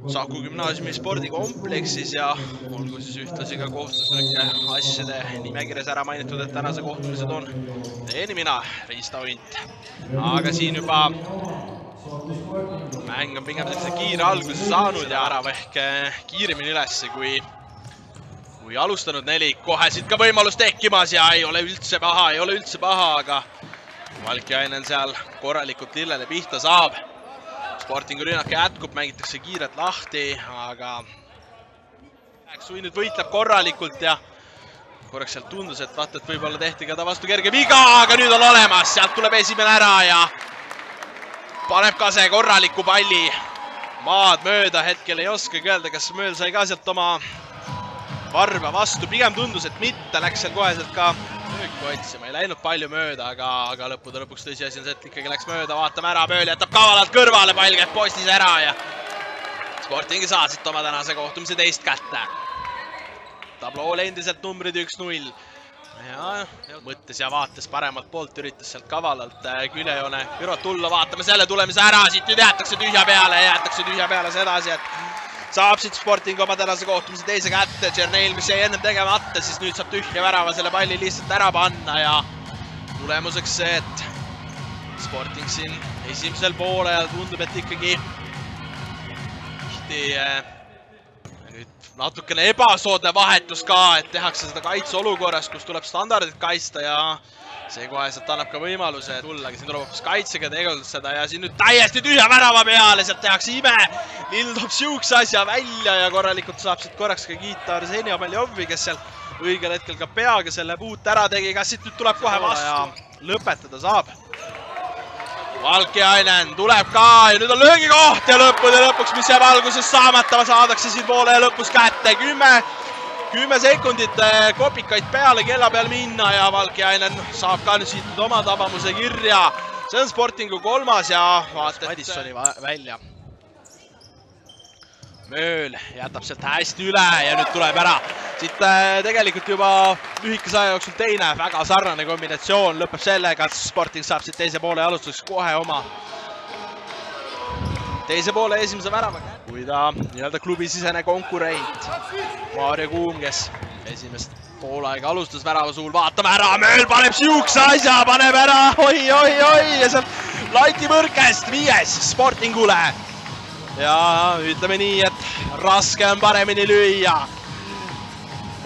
Saku gümnaasiumi spordikompleksis ja olgu siis ühtlasi ka kohustuslike asjade nimekirjas ära mainitud, et tänase kohtumise toon teieni mina, Riista Unt. Aga siin juba mäng on pigem sellise kiire alguse saanud ja ära ehk kiiremini ülesse kui alustanud nelik. Kohe siit ka võimalus tekkimas ja ei ole üldse paha, aga Valkjainen seal korralikult lillele pihta saab. Sportingu rünnak jätkub, mängitakse kiirelt lahti, aga Sui nüüd võitleb korralikult ja korraks sealt tundus, et vaata, et võib-olla tehti ka ta vastu kerge viga, aga nüüd on olemas, sealt tuleb esimene ära ja paneb Kase korraliku palli maad mööda. Hetkel ei oskagi öelda, kas Mööl sai ka sealt oma varba vastu. Pigem tundus, et mitte, läks seal koheselt ka lööki otsima, ei läinud palju mööda, aga lõppude lõpuks tõsiasi on see, et ikkagi läks mööda. Vaatame ära, Mööl jätab kavalalt kõrvale, pall käib postis ära ja Sportingi saa siit oma tänase kohtumise teist kätte. Tablool endiselt numbrid 1-0. Ja mõttes ja vaates paremalt poolt, üritas sealt kavalalt küljejoone kõrvat tulla. Vaatame selle tulemise ära, siit nüüd jäetakse tühja peale sedasi, et saab siit Sporting oma tänase kohtumise teise kätte. Tšerneil, mis jäi ennem tegemata, siis nüüd saab tühja värava selle palli lihtsalt ära panna ja tulemuseks see, et Sporting siin esimesel poolel tundub, et ikkagi nüüd natukene ebasoodne vahetus ka, et tehakse seda kaitseolukorras, kus tuleb standardit kaitsta ja see koheselt annab ka võimaluse tulla, aga siin tuleb hoopis kaitsega tegelikult seda ja siin nüüd täiesti tühja värava peale, sealt tehakse ime. Lill toob siukse asja välja ja korralikult saab siit korraks ka kiita Arseni Amaljovi, kes seal õigel hetkel ka peaga selle puut ära tegi. Kas siit nüüd tuleb kohe vastu ja lõpetada saab? Valkjainen tuleb ka ja nüüd on löögikoht ja lõpuks, mis jääb alguses saamata, saadakse siin poole ja lõpus kätte. 10 sekundit kopikaid peale kella peal minna ja Valkjainen saab ka nüüd siit oma tabamuse kirja. See on Sportingu kolmas ja vaata Madissoni välja. Mööl jätab sealt hästi üle ja nüüd tuleb ära. Siit tegelikult juba lühikese aja jooksul teine väga sarnane kombinatsioon lõpeb sellega, et Sporting saab siit teise poole alustuseks kohe oma teise poole esimese värava. Kui ta nii-öelda klubisisene konkurent Maarja Kuum, kes esimest poolaega alustas värava suul, vaatame ära, Mööl paneb siukse asja, paneb ära, oi ja sealt Laiti Mõrkest 5 Sportingule. Ja ütleme nii, et raske on paremini lüüa.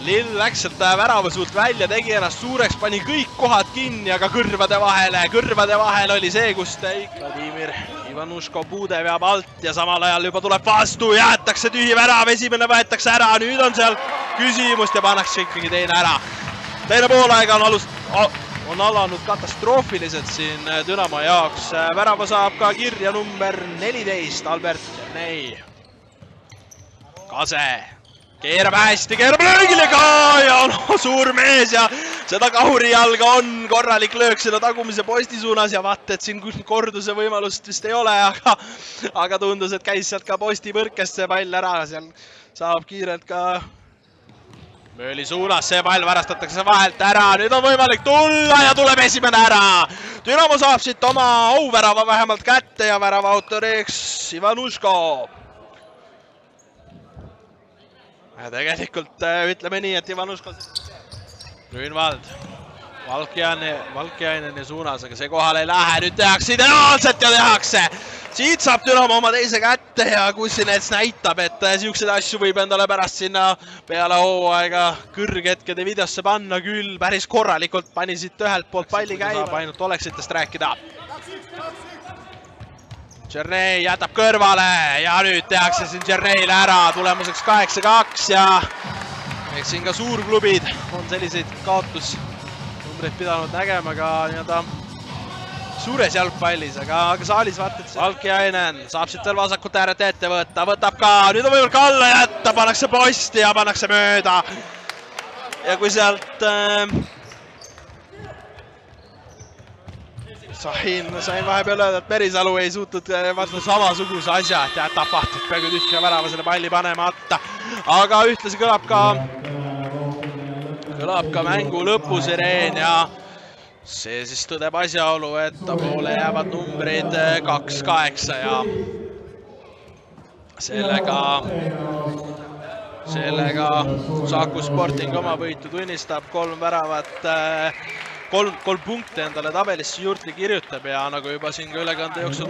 Lill läks sealt värava suult välja, tegi ennast suureks, pani kõik kohad kinni, aga kõrvade vahel oli see, kus Vladimir Ivanuško puude veab alt ja samal ajal juba tuleb vastu, jäetakse tühi värav, esimene võetakse ära, nüüd on seal küsimust ja pannakse ikkagi teine ära. Teine poolaega on alanud katastroofiliselt siin Dünamo jaoks. Värava saab ka kirja number 14, Albert Tšernei. Kase keerab hästi, keerab löögile ka ja suur mees ja seda kahuri jalga on korralik löök selle tagumise posti suunas ja vaata, et siin korduse võimalust vist ei ole, aga tundus, et käis sealt ka posti põrkest see pall ära, seal saab kiirelt ka Mööli suunas, see pall varastatakse vahelt ära, nüüd on võimalik tulla ja tuleb esimene ära. Dünamo saab siit oma auvärava vähemalt kätte ja värava autoriks Ivanuško. Ja tegelikult ütleme nii, et Ivanuško Grünwald, Valkjaineni suunas, aga see kohale ei lähe, nüüd tehakse ideaalselt ja tehakse. Siit saab Dünamo oma teise kätte ja Kussinets näitab, et siukseid asju võib endale pärast sinna peale hooaega kõrghetkede videosse panna küll. Päris korralikult pani siit ühelt poolt palli käima. Ainult oleksitest rääkida. Tšernei jätab kõrvale ja nüüd tehakse siin Tšerneile ära. Tulemuseks 8-2 ja eks siin ka suurklubid on selliseid kaotusnumbreid pidanud nägema ka nii-öelda suures jalgpallis, aga saalis vaatad, Valkjainen saab siit veel vasakut ääret ette võtta, võtab ka, nüüd on võimalik alla jätta, pannakse posti ja pannakse mööda. Ja kui sealt sain vahepeal öelda, et Merisalu ei suutnud vaata samasuguse asja, et jätab vahtad peaaegu tühja värava selle palli panemata. Aga ühtlasi kõlab ka mängu lõpusireen ja see siis tõdeb asjaolu, et poole jäävad numbrid 2-8 ja sellega Saku Sporting oma võitu tunnistab, 3 väravat, 3 punkte endale tabelisse juurde kirjutab ja nagu juba siin ka ülekande jooksul